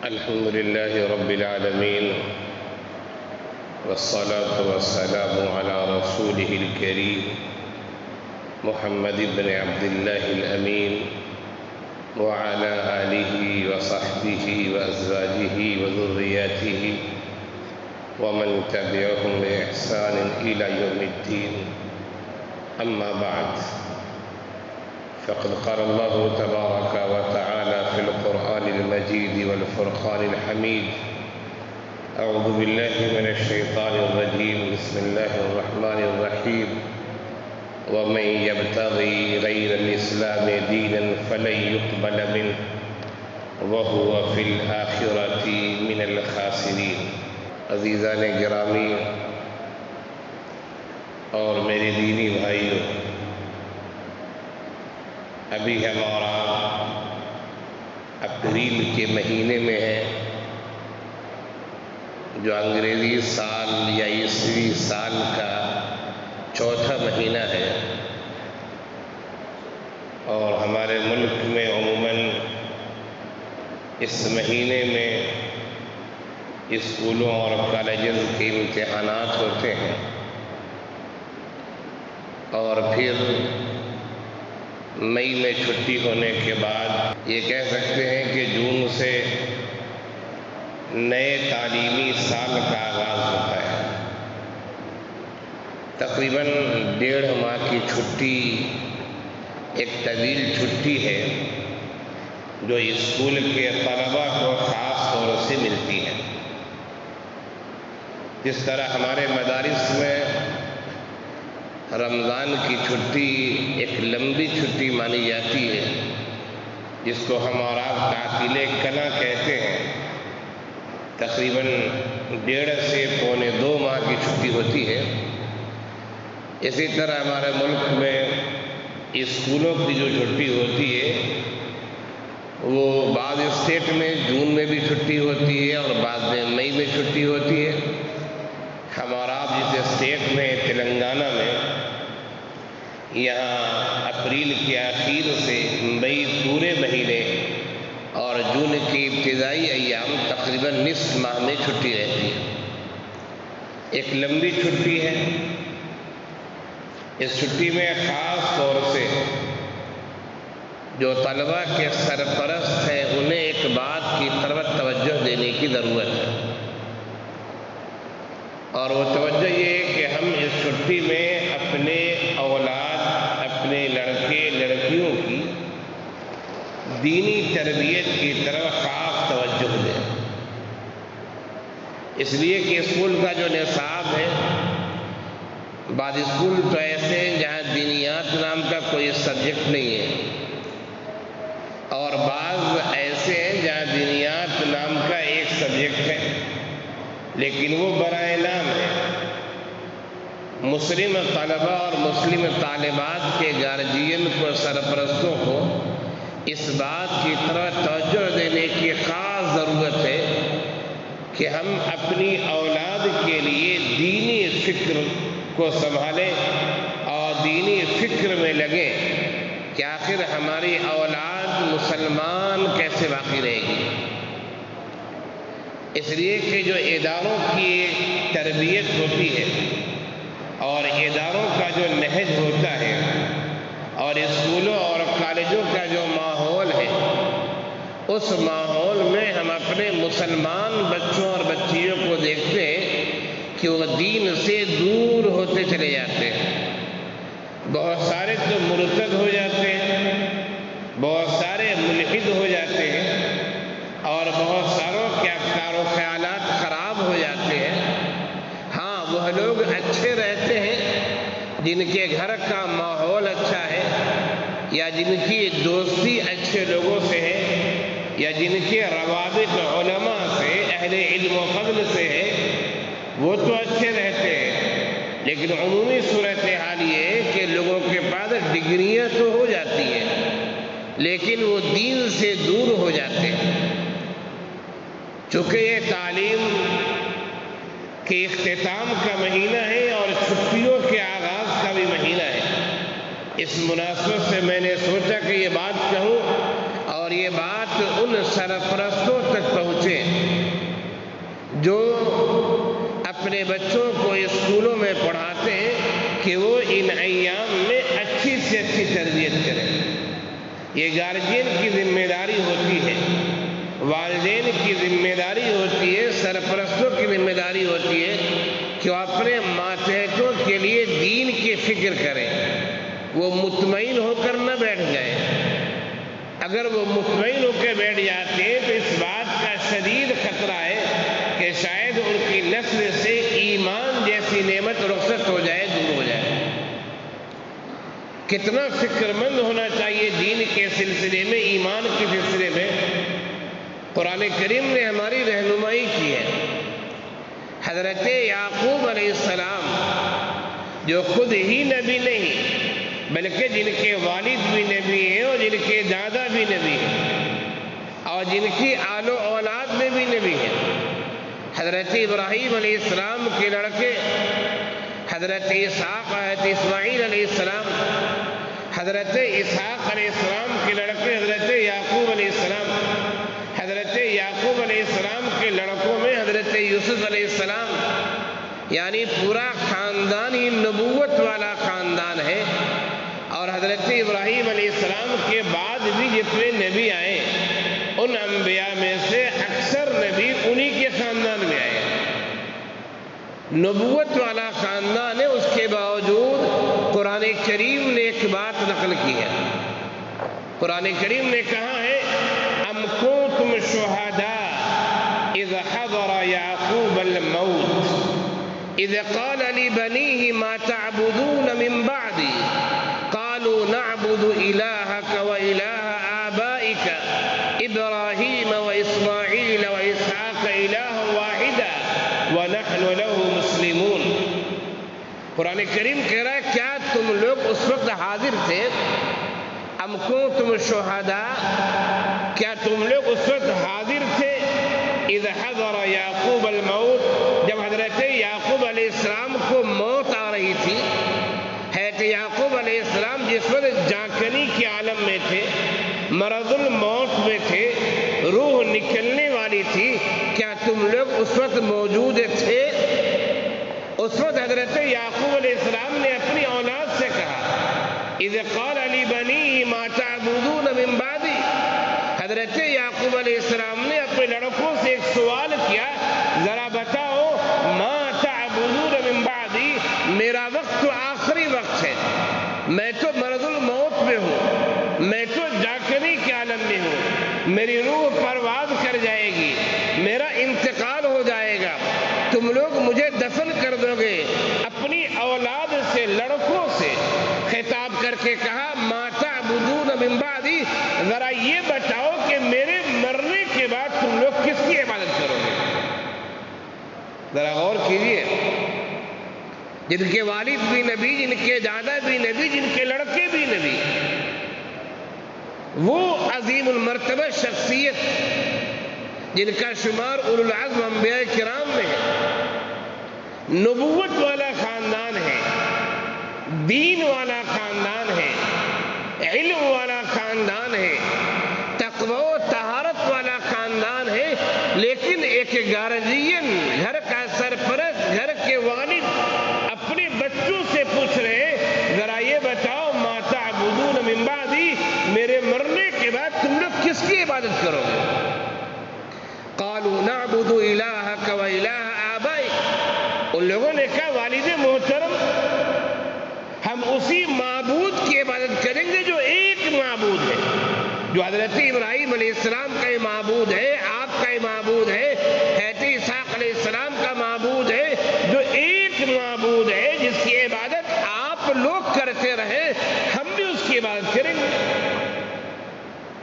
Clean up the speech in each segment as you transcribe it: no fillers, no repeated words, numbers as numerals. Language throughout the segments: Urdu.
الحمد لله رب العالمين والصلاة والسلام على رسوله الكريم محمد بن عبد الله الأمين وعلى آله وصحبه وأزواجه وذرياته ومن تبعهم بإحسان إلى يوم الدين. أما بعد، فقد قال الله تبارك وتعالى في القرآن المجيد والفرقان الحميد: أعوذ بالله من الشيطان الرجيم، بسم الله الرحمن الرحيم. ومن يبتغي غير الإسلام دينا فلن يقبل منه وهو في الآخرة من الخاسرين. عزیزان گرامی اور میرے دینی بھائیوں، ابھی ہمارا اپریل کے مہینے میں ہے، جو انگریزی سال یا عیسوی سال کا چوتھا مہینہ ہے، اور ہمارے ملک میں عموماً اس مہینے میں اسکولوں اور کالجز کے امتحانات ہوتے ہیں، اور پھر مئی میں چھٹی ہونے کے بعد یہ کہہ سکتے ہیں کہ جون سے نئے تعلیمی سال کا آغاز ہوتا ہے۔ تقریباً 1.5 ماہ کی چھٹی ایک طویل چھٹی ہے جو اسکول کے طلباء کو خاص طور سے ملتی ہے۔ جس طرح ہمارے مدارس میں رمضان کی چھٹی ایک لمبی چھٹی مانی جاتی ہے، جس کو ہم اور آپ تعطیل کنا کہتے ہیں، تقریباً 1.5 سے 1.25 ماہ کی چھٹی ہوتی ہے۔ اسی طرح ہمارے ملک میں اسکولوں کی جو چھٹی ہوتی ہے وہ بعض اسٹیٹ میں جون میں بھی چھٹی ہوتی ہے اور بعض میں مئی میں چھٹی ہوتی ہے۔ ہمارا آپ جس اسٹیٹ میں تلنگانہ میں، یہاں اپریل کے آخر سے مئی پورے مہینے اور جون کی ابتدائی ایام تقریباً نصف ماہ میں چھٹی رہتی ہے۔ ایک لمبی چھٹی ہے۔ اس چھٹی میں خاص طور سے جو طلباء کے سرپرست ہیں انہیں ایک بات کی طرف توجہ دینے کی ضرورت ہے، اور وہ توجہ یہ ہے کہ ہم اس چھٹی میں اپنے اولاد، اپنے لڑکے لڑکیوں کی دینی تربیت کی طرف خاص توجہ دیں۔ اس لیے کہ اسکول کا جو نصاب ہے، بعض اسکول تو ایسے ہیں جہاں دینیات نام کا کوئی سبجیکٹ نہیں ہے، اور بعض ایسے ہیں جہاں دینیات نام کا ایک سبجیکٹ ہے لیکن وہ برائے نام ہے۔ مسلم طلباء اور مسلم طالبات کے گارجین کو، سرپرستوں کو اس بات کی طرف توجہ دینے کی خاص ضرورت ہے کہ ہم اپنی اولاد کے لیے دینی فکر کو سنبھالیں اور دینی فکر میں لگیں کہ آخر ہماری اولاد مسلمان کیسے باقی رہے گی۔ اس لیے کہ جو اداروں کی تربیت ہوتی ہے اور اداروں کا جو نہج ہوتا ہے اور اسکولوں اور کالجوں کا جو ماحول ہے، اس ماحول میں ہم اپنے مسلمان بچوں اور بچیوں کو دیکھتے ہیں کہ وہ دین سے دور ہوتے چلے جاتے ہیں۔ بہت سارے تو مرتد ہو جاتے ہیں، بہت سارے ملحد ہو جاتے ہیں، اور بہت ساروں کے افکار و خیالات خراب ہو جاتے ہیں۔ ہاں، وہ لوگ اچھے رہتے ہیں جن کے گھر کا ماحول اچھا ہے، یا جن کی دوستی اچھے لوگوں سے ہے، یا جن کے روابط علماء سے، اہل علم و فضل سے ہے، وہ تو اچھے رہتے ہیں۔ لیکن عمومی صورتحال یہ ہے کہ لوگوں کے پاس ڈگریاں تو ہو جاتی ہیں لیکن وہ دین سے دور ہو جاتے ہیں۔ چونکہ یہ تعلیم کے اختتام کا مہینہ ہے اور چھٹیوں کے آغاز کا بھی مہینہ ہے، اس مناسبت سے میں نے سوچا کہ یہ بات کہوں اور یہ بات ان سرپرستوں تک پہنچے اپنے بچوں کو اسکولوں میں پڑھاتے ہیں کہ وہ ان ایام میں اچھی سے اچھی تربیت کریں۔ یہ گارجین کی ذمہ داری ہوتی ہے، والدین کی ذمہ داری ہوتی ہے، سرپرستوں کی ذمہ داری ہوتی ہے کہ وہ اپنے ماتحتوں کے لیے دین کی فکر کریں، وہ مطمئن ہو کر نہ بیٹھ جائیں۔ اگر وہ مطمئن ہو کے بیٹھ جاتے ہیں تو اس بات کا شدید خطرہ ہے کہ شاید ان کی نسل سے ایمان جیسی نعمت رخصت ہو جائے، دور ہو جائے۔ کتنا فکر مند ہونا چاہیے دین کے سلسلے میں، ایمان کے سلسلے میں۔ قرآن کریم نے ہماری رہنمائی کی ہے۔ حضرت یعقوب علیہ السلام جو خود ہی نبی نہیں بلکہ جن کے والد بھی نبی ہیں اور جن کے دادا بھی نبی ہیں اور جن کی آل و اولاد میں بھی نبی ہیں، حضرت ابراہیم علیہ السلام کے لڑکے حضرت اسحاق، حضرت اسماعیل علیہ السلام، حضرت اسحاق علیہ السلام کے لڑکے حضرت یعقوب علیہ السلام، حضرت یعقوب علیہ السلام کے لڑکوں میں حضرت یوسف علیہ السلام، یعنی پورا خاندان ہی نبوت والا خاندان ہے۔ اور حضرت ابراہیم علیہ السلام کے بعد بھی جتنے نبی آئے ان انبیاء میں سے اکثر نبی انہی کے خاندان میں آئے، نبوت والا خاندان ہے۔ اس کے باوجود قرآن کریم نے ایک بات نقل کی ہے۔ قرآن کریم نے کہا ہے ام کنتم شہداء اذ حضر یعقوب الموت اذ قال لبنیہ ما تعبدون من بعدی قالوا نعبد الہک و الہ آبائک ابراہیم و اسماعیل و اسحاق الہ واحدا ونحن له مسلمون۔ قرآن کریم کہہ رہا ہے کیا تم لوگ اس وقت حاضر تھے؟ ام کنتم شہداء، کیا تم لوگ اس وقت حاضر تھے؟ اذ حضر یعقوب الموت، جب حضرت یعقوب علیہ السلام کو موت آ رہی تھی۔ حضرت یعقوب علیہ السلام جس وقت جانکنی کے عالم میں تھے، مرض الموت میں تھے، روح نکلنے والی تھی، کیا تم لوگ اس وقت موجود تھے؟ اس وقت حضرت یعقوب علیہ السلام نے اپنی اولاد سے کہا اذ قال لبنیہ ما تعبدون من بعدی، حضرت یعقوب علیہ السلام نے اپنے لڑکوں سے ایک سوال کیا، ذرا بتاؤ ما تعبدون من بعدی، میرا وقت تو آخری وقت ہے، میں تو مرض الموت میں ہوں، میں تو جاکنی کے عالم میں ہوں، میری روح پرواز کر جائے گی، میرا انتقال ہو جائے گا، تم لوگ مجھے دفن کر دو گے۔ اپنی اولاد سے، لڑکوں سے خطاب کر کے کہا ما تعبدون من بعدی، ذرا یہ بتاؤ کہ میرے مرنے کے بعد تم لوگ کس کی عبادت کرو گے؟ ذرا غور کیجیے، جن کے والد بھی نبی، جن کے دادا بھی نبی، جن کے لڑکے بھی نبی، وہ عظیم المرتبہ شخصیت جن کا شمار اولو العزم انبیاء کرام میں ہے، نبوت والا خاندان ہے، دین والا خاندان ہے، علم والا خاندان ہے، تقوی و طہارت والا خاندان ہے، لیکن ایک گارجین، گھر کا سرپرست، گھر کے والد اپنے بچوں سے پوچھ رہے ذرا یہ بتاؤ ما تعبدون من بعدی، میرے مرنے کے بعد تم لوگ کس کی عبادت کرو گے؟ قالوا نعبد الہک و الہ آبائک، ان لوگوں نے کہا والد محترم ہم اسی معبود کی عبادت کریں گے جو ایک معبود ہے، جو حضرت ابراہیم علیہ السلام کا معبود ہے، آپ کا معبود ہے، حضرت اسحاق علیہ السلام کا معبود ہے، جو ایک معبود ہے جس کی عبادت آپ لوگ کرتے رہے، ہم بھی اس کی عبادت کریں گے۔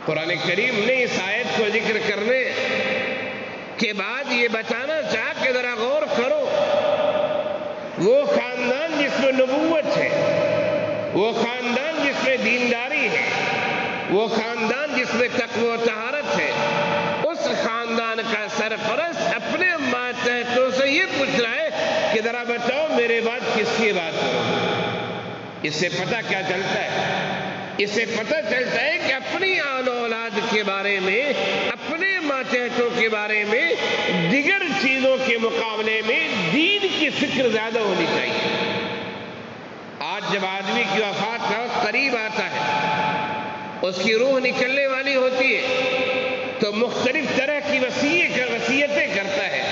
قرآن کریم نے اس آیت کو ذکر کرنے کے بعد یہ بتانا چاہ کہ ذرا غور کرو، وہ خاندان جس میں نبوت ہے، وہ خاندان جس میں دینداری ہے، وہ خاندان جس میں تقوی و طہارت ہے، اس خاندان کا سرپرست اپنے ماتحتوں سے یہ پوچھ رہا ہے کہ ذرا بتاؤ میرے بعد کس کی بات کرو؟ اس سے پتہ کیا چلتا ہے؟ اس سے پتہ چلتا ہے کہ اپنی آل اولاد کے بارے میں، اپنے ماتحت باتوں کے بارے میں دیگر چیزوں کے مقابلے میں دین کی فکر زیادہ ہونی چاہیے۔ آج جب آدمی کی وفات کا وقت قریب آتا ہے، اس کی روح نکلنے والی ہوتی ہے، تو مختلف طرح کی وصیتیں کرتا ہے۔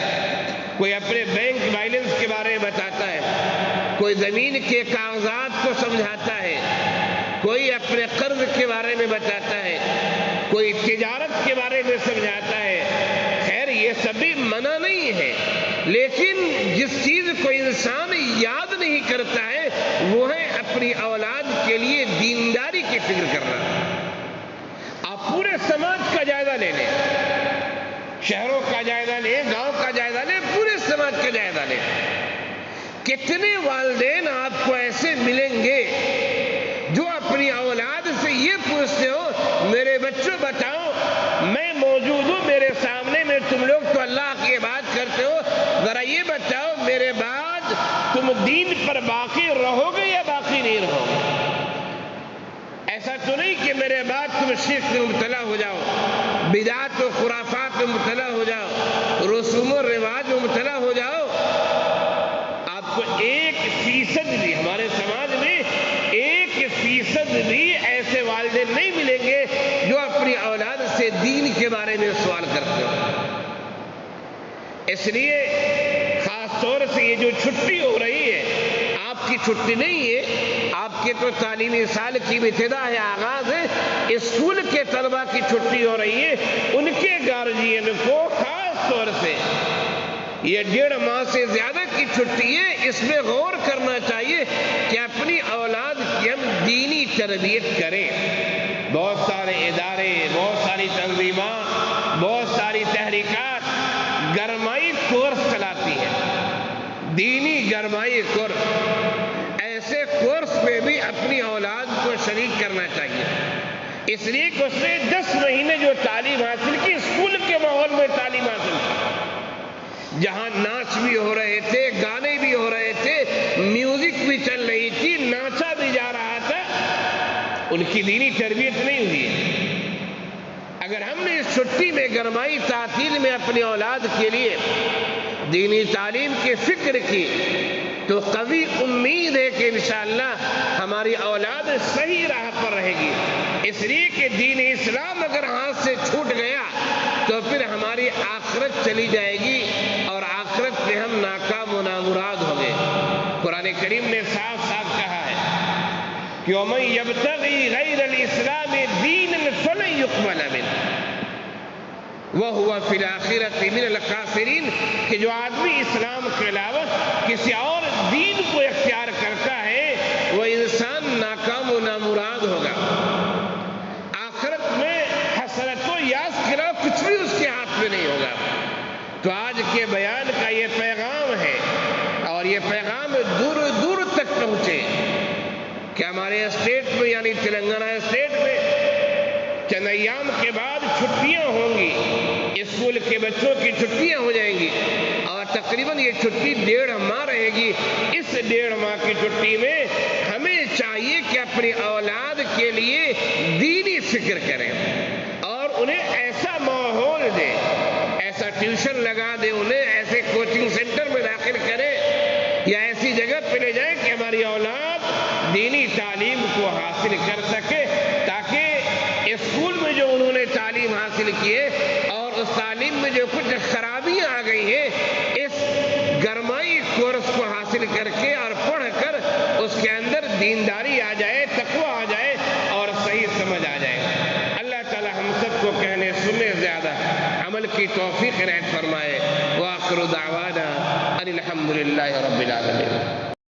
کوئی اپنے بینک بیلنس کے بارے میں بتاتا ہے، کوئی زمین کے کاغذات کو سمجھاتا ہے، کوئی اپنے قرض کے بارے میں بتاتا ہے، کوئی تجارت کے بارے میں سمجھاتا ہے۔ خیر یہ سبھی منع نہیں ہے، لیکن جس چیز کو انسان یاد نہیں کرتا ہے وہ ہے اپنی اولاد کے لیے دینداری کی فکر کرنا۔ آپ پورے سماج کا جائزہ لے لیں، شہروں کا جائزہ لیں، گاؤں کا جائزہ لیں، پورے سماج کا جائزہ لیں۔ کتنے والدین آپ کو ایسے ملیں گے جو اپنی اولاد سے یہ پوچھتے ہو، میرے بچوں بتاؤ، میں موجود ہوں میرے سامنے میں، تم لوگ تو اللہ کی بات کرتے ہو، ذرا یہ بتاؤ میرے بعد تم دین پر باقی رہو گے یا باقی نہیں رہو گے؟ ایسا تو نہیں کہ میرے بعد تم شرک میں مبتلا ہو جاؤ، بدعات و خرافات میں مبتلا ہو جاؤ، رسوم و رواج میں مبتلا ہو جاؤ۔ آپ کو 1% بھی ہمارے سماج میں 1% بھی ایسے والدین نہیں ملیں گے جو اپنی اولاد سے دین کے بارے میں سوال کرتے ہو۔ اس لیے خاص طور سے یہ جو چھٹی ہو رہی ہے، آپ کی چھٹی نہیں ہے، آپ کے تو تعلیمی سال کی ابتدا ہے، آغاز ہے، اسکول کے طلبہ کی چھٹی ہو رہی ہے، ان کے گارجین کو خاص طور سے یہ 1.5 ماہ سے زیادہ کی چھٹی ہے، اس میں غور کرنا چاہیے کہ اپنی اولاد کی ہم دینی تربیت کریں۔ بہت سارے ادارے، بہت ساری تنظیمات، بہت ساری تحریکات گرمائی کورس چلاتی ہیں، دینی گرمائی کورس۔ ایسے کورس میں بھی اپنی اولاد کو شریک کرنا چاہیے، اس لیے کہ اس نے 10 مہینے جو تعلیم حاصل کی، اسکول کے ماحول میں تعلیم حاصل کی، جہاں ناچ بھی ہو رہے تھے، گانے بھی ہو رہے تھے، میوزک بھی چل رہی تھی، ناچا بھی جا رہا تھا، ان کی دینی تربیت نہیں ہوئی ہے۔ اگر ہم نے اس چھٹی میں گرمائی تعطیل میں اپنی اولاد کے لیے دینی تعلیم کی فکر کی تو قوی امید ہے کہ انشاءاللہ ہماری اولاد صحیح راہ پر رہے گی۔ اس لیے کہ دین اسلام اگر ہاتھ سے چھوٹ گیا تو پھر ہماری آخرت چلی جائے گی اور آخرت میں ہم ناکام و نامراد ہوں گے۔ قرآن کریم نے صاف صاف کہا ہے کہ وَمَن يَبْتَغِي غَيْرَ الْإِسْلَامِ دِينًا فَلَن يُقْبَلَ مِنْهُ وَهُوَ فِي الْآخِرَةِ مِنَ الْخَاسِرِينَ، کہ جو آدمی اسلام کے علاوہ کسی اور دین کو اختیار کرتا ہے وہ انسان ناکام و نامراد ہوگا، آخرت میں حسرت و یاس کے علاوہ کچھ بھی اس کے ہاتھ میں نہیں ہوگا۔ تو آج کے بیان کا یہ پیغام ہے اور یہ پیغام دور دور تک پہنچے کہ ہمارے اسٹیٹ میں یعنی تلنگانہ اسٹیٹ میں چند ایام کے بعد چھٹیاں ہوں گی، اسکول کے بچوں کی چھٹیاں ہو جائیں گی اور تقریباً یہ چھٹی 1.5 ماہ رہے گی۔ اس 1.5 ماہ کی چھٹی میں ہمیں چاہیے کہ اپنی اولاد کے لیے دینی فکر کریں اور انہیں ایسا ماحول دیں، ایسا ٹیوشن لگا دیں، انہیں ایسے کوچنگ سینٹر میں داخل کریں یا ایسی جگہ پہ لے جائیں کہ ہماری اولاد دینی تعلیم کو حاصل کر سکے، تاکہ اسکول میں جو انہوں نے تعلیم حاصل کی ہے اور اس تعلیم میں جو کچھ خرابیاں آ گئی ہیں، اس گرمائی کورس کو حاصل کر کے اور پڑھ کر اس کے اندر دینداری آ جائے، تقوی آ جائے اور صحیح سمجھ آ جائے۔ اللہ تعالی ہم سب کو کہنے سننے زیادہ عمل کی توفیق عنایت فرمائے۔ وآخر دعوانا ان الحمد للہ رب العالمین۔